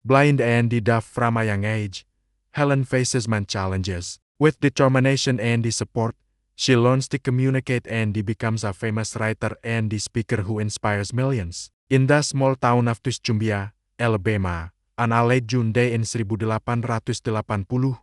Blind and deaf from a young age, Helen faces many challenges. With determination and support, she learns to communicate and becomes a famous writer and speaker who inspires millions. In the small town of Tuscumbia, Alabama, on a late June day in 1880,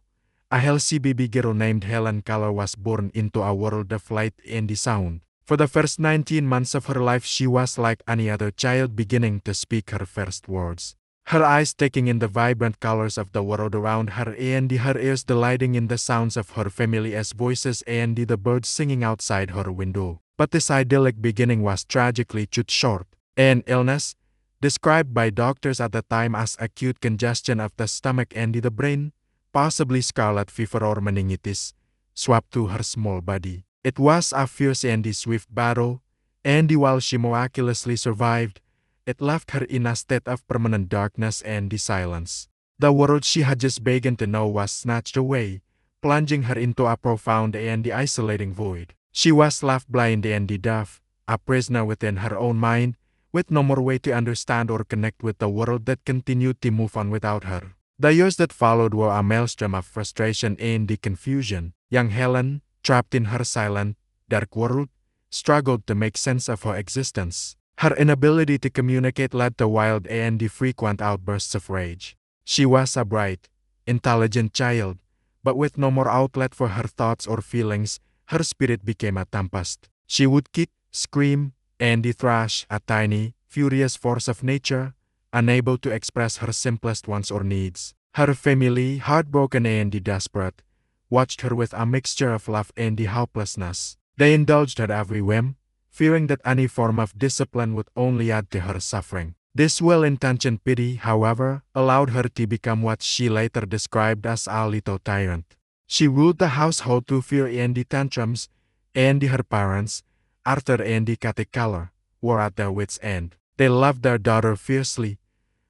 a healthy baby girl named Helen Keller was born into a world of light and sound. For the first 19 months of her life, she was like any other child, beginning to speak her first words. Her eyes taking in the vibrant colors of the world around her and her ears delighting in the sounds of her family's voices and the birds singing outside her window. But this idyllic beginning was tragically cut short. An illness, described by doctors at the time as acute congestion of the stomach and the brain, possibly scarlet fever or meningitis, swept through her small body. It was a fierce and swift battle, and while she miraculously survived, it left her in a state of permanent darkness and silence. The world she had just begun to know was snatched away, plunging her into a profound and isolating void. She was left blind and deaf, a prisoner within her own mind, with no more way to understand or connect with the world that continued to move on without her. The years that followed were a maelstrom of frustration and confusion. Young Helen, trapped in her silent, dark world, struggled to make sense of her existence. Her inability to communicate led to wild and frequent outbursts of rage. She was a bright, intelligent child, but with no more outlet for her thoughts or feelings, her spirit became a tempest. She would kick, scream, and thrash, a tiny, furious force of nature, unable to express her simplest wants or needs. Her family, heartbroken and desperate, watched her with a mixture of love and helplessness. They indulged her every whim, fearing that any form of discipline would only add to her suffering. This well-intentioned pity, however, allowed her to become what she later described as a little tyrant. She ruled the household through fear and tantrums, and her parents, Arthur and Kathy Keller, were at their wits' end. They loved their daughter fiercely,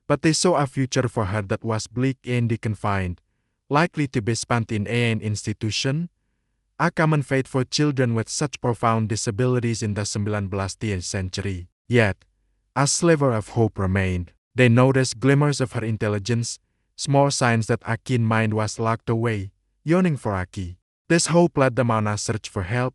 but they saw a future for her that was bleak and confined, likely to be spent in an institution, a common fate for children with such profound disabilities in the 19th century. Yet, a sliver of hope remained. They noticed glimmers of her intelligence, small signs that a keen mind was locked away, yearning for a key. This hope led them on a search for help,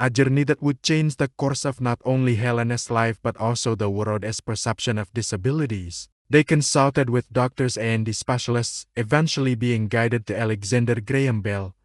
a journey that would change the course of not only Helen's life but also the world's perception of disabilities. They consulted with doctors and specialists, eventually being guided to Alexander Graham Bell,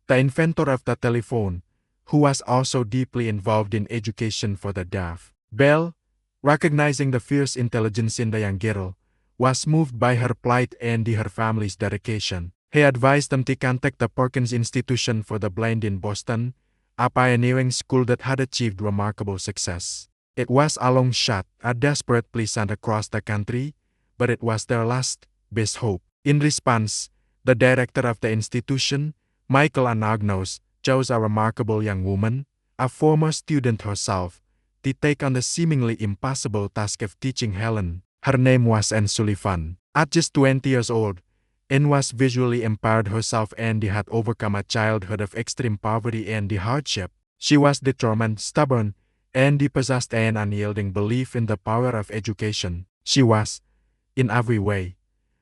the inventor of the telephone, who was also deeply involved in education for the deaf. Bell, recognizing the fierce intelligence in the young girl, was moved by her plight and her family's dedication. He advised them to contact the Perkins Institution for the Blind in Boston, a pioneering school that had achieved remarkable success. It was a long shot, a desperate plea sent across the country, but it was their last, best hope. In response, the director of the institution, Michael Anagnos, chose a remarkable young woman, a former student herself, to take on the seemingly impossible task of teaching Helen. Her name was Anne Sullivan. At just 20 years old, Anne was visually impaired herself and had overcome a childhood of extreme poverty and hardship. She was determined, stubborn, and possessed an unyielding belief in the power of education. She was, in every way,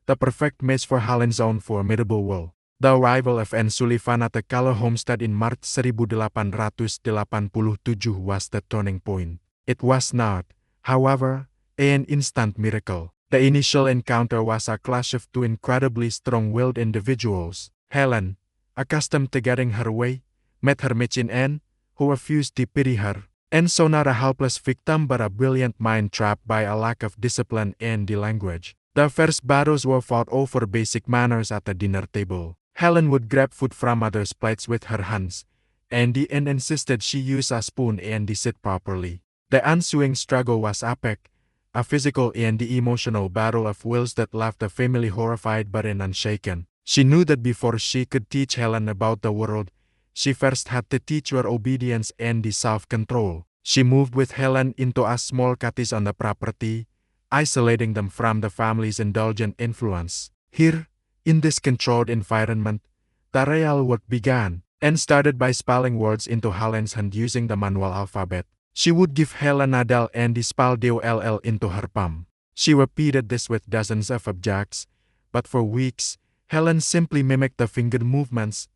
the perfect match for Helen's own formidable will. The arrival of Anne Sullivan at the Keller homestead in March 1887 was the turning point. It was not, however, an instant miracle. The initial encounter was a clash of two incredibly strong-willed individuals. Helen, accustomed to getting her way, met her match in Anne, who refused to pity her. Anne saw not a helpless victim but a brilliant mind trapped by a lack of discipline and language. The first battles were fought over basic manners at the dinner table. Helen would grab food from others' plates with her hands, and Anne insisted she use a spoon and sit properly. The ensuing struggle was epic, a physical and emotional battle of wills that left the family horrified but unshaken. She knew that before she could teach Helen about the world, she first had to teach her obedience and self-control. She moved with Helen into a small cottage on the property, isolating them from the family's indulgent influence. Here, in this controlled environment, the real work began, and started by spelling words into Helen's hand using the manual alphabet. She would give Helen a doll and spell DOLL into her palm. She repeated this with dozens of objects, but for weeks, Helen simply mimicked the finger movements,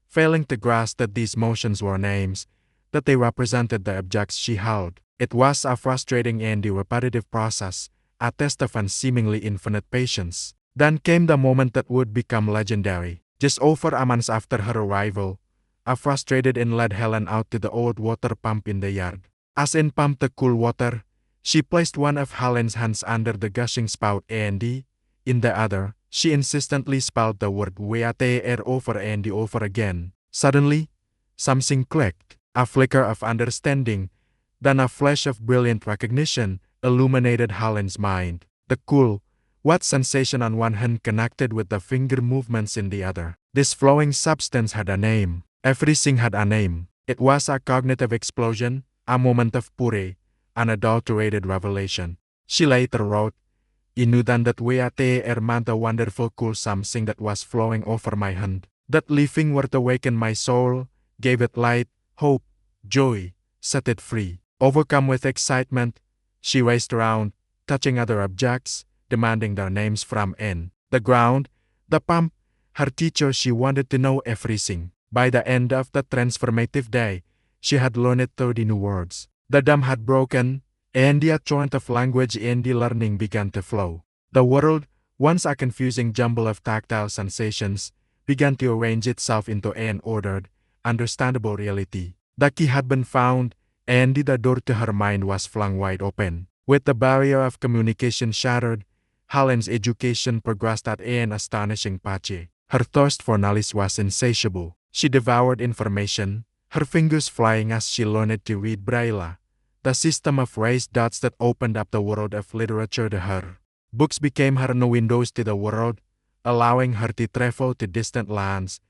failing to grasp that these motions were names, that they represented the objects she held. It was a frustrating and repetitive process, a test of an seemingly infinite patience. Then came the moment that would become legendary. Just over a month after her arrival, a frustrated Anne led Helen out to the old water pump in the yard. As Anne pumped the cool water, she placed one of Helen's hands under the gushing spout and in the other, she insistently spelled the word water over and over again. Suddenly, something clicked. A flicker of understanding, then a flash of brilliant recognition illuminated Helen's mind. The cool, wet sensation on one hand connected with the finger movements in the other. This flowing substance had a name. Everything had a name. It was a cognitive explosion, a moment of pure, unadulterated revelation. She later wrote, "I knew then that water meant a wonderful cool something that was flowing over my hand. That living word awakened my soul, gave it light, hope, joy, set it free." Overcome with excitement, she raced around, touching other objects, demanding their names from Anne. The ground, the pump, her teacher. She wanted to know everything. By the end of the transformative day, she had learned 30 new words. The dam had broken, and the torrent of language and the learning began to flow. The world, once a confusing jumble of tactile sensations, began to arrange itself into an ordered, understandable reality. The key had been found, and the door to her mind was flung wide open. With the barrier of communication shattered, Helen's education progressed at an astonishing pace. Her thirst for knowledge was insatiable. She devoured information, her fingers flying as she learned to read Braille, the system of raised dots that opened up the world of literature to her. Books became her new windows to the world, allowing her to travel to distant lands,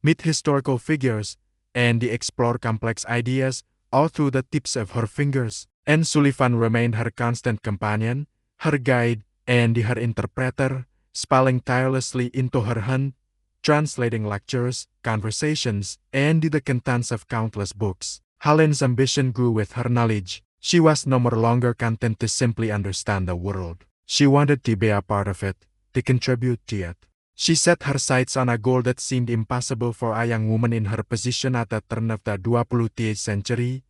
meet historical figures, and explore complex ideas all through the tips of her fingers. Anne Sullivan remained her constant companion, her guide, and her interpreter, spelling tirelessly into her hand, translating lectures, conversations, and the contents of countless books. Helen's ambition grew with her knowledge. She was no more longer content to simply understand the world. She wanted to be a part of it, to contribute to it. She set her sights on a goal that seemed impossible for a young woman in her position at the turn of the 20th century,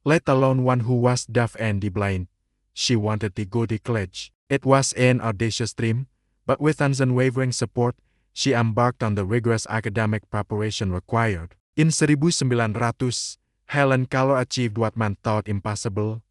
let alone one who was deaf and blind. She wanted to go to college. It was an audacious dream, but with unwavering support, she embarked on the rigorous academic preparation required. In 1900, Helen Keller achieved what man thought impossible.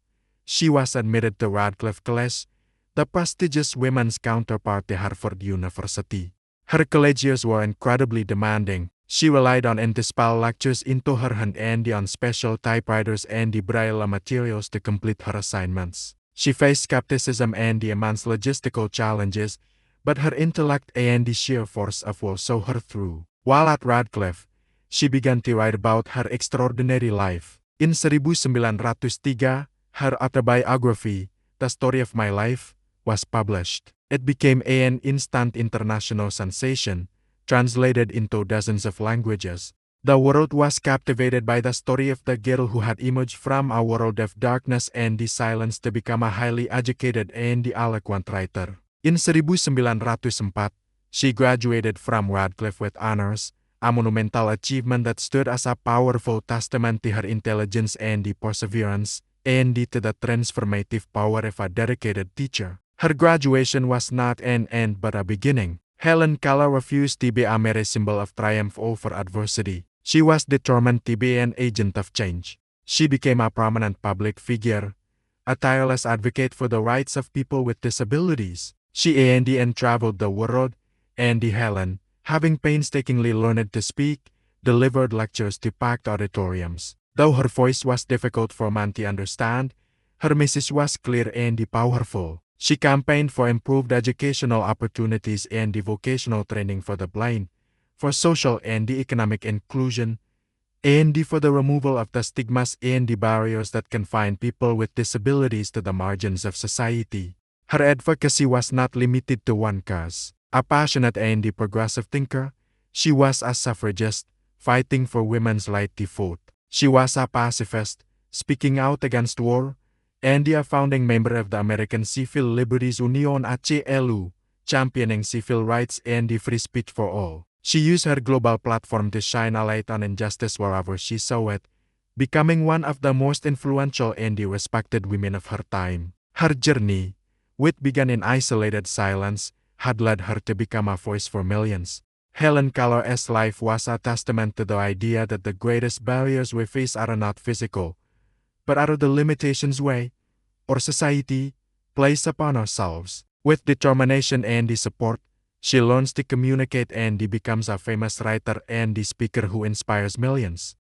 She was admitted to Radcliffe College, the prestigious women's counterpart to Harvard University. Her college years were incredibly demanding. She relied on Anne to spell lectures into her hand and on special typewriters and Braille materials to complete her assignments. She faced skepticism and immense logistical challenges, but her intellect and the sheer force of will saw her through. While at Radcliffe, she began to write about her extraordinary life. In 1903, her autobiography, The Story of My Life, was published. It became an instant international sensation, translated into dozens of languages. The world was captivated by the story of the girl who had emerged from a world of darkness and silence to become a highly educated and eloquent writer. In 1904, she graduated from Radcliffe with honors, a monumental achievement that stood as a powerful testament to her intelligence and perseverance, and to the transformative power of a dedicated teacher. Her graduation was not an end but a beginning. Helen Keller refused to be a mere symbol of triumph over adversity. She was determined to be an agent of change. She became a prominent public figure, a tireless advocate for the rights of people with disabilities. She and traveled the world, and Helen, having painstakingly learned to speak, delivered lectures to packed auditoriums. Though her voice was difficult for man to understand, her message was clear and powerful. She campaigned for improved educational opportunities and vocational training for the blind, for social and economic inclusion, and for the removal of the stigmas and barriers that confine people with disabilities to the margins of society. Her advocacy was not limited to one cause. A passionate and progressive thinker, she was a suffragist, fighting for women's right to vote. She was a pacifist, speaking out against war, and a founding member of the American Civil Liberties Union ACLU, championing civil rights and the free speech for all. She used her global platform to shine a light on injustice wherever she saw it, becoming one of the most influential and respected women of her time. Her journey, which began in isolated silence, had led her to become a voice for millions. Helen Keller's life was a testament to the idea that the greatest barriers we face are not physical, but are the limitations we, or society, place upon ourselves. With determination and the support, she learns to communicate and becomes a famous writer and the speaker who inspires millions.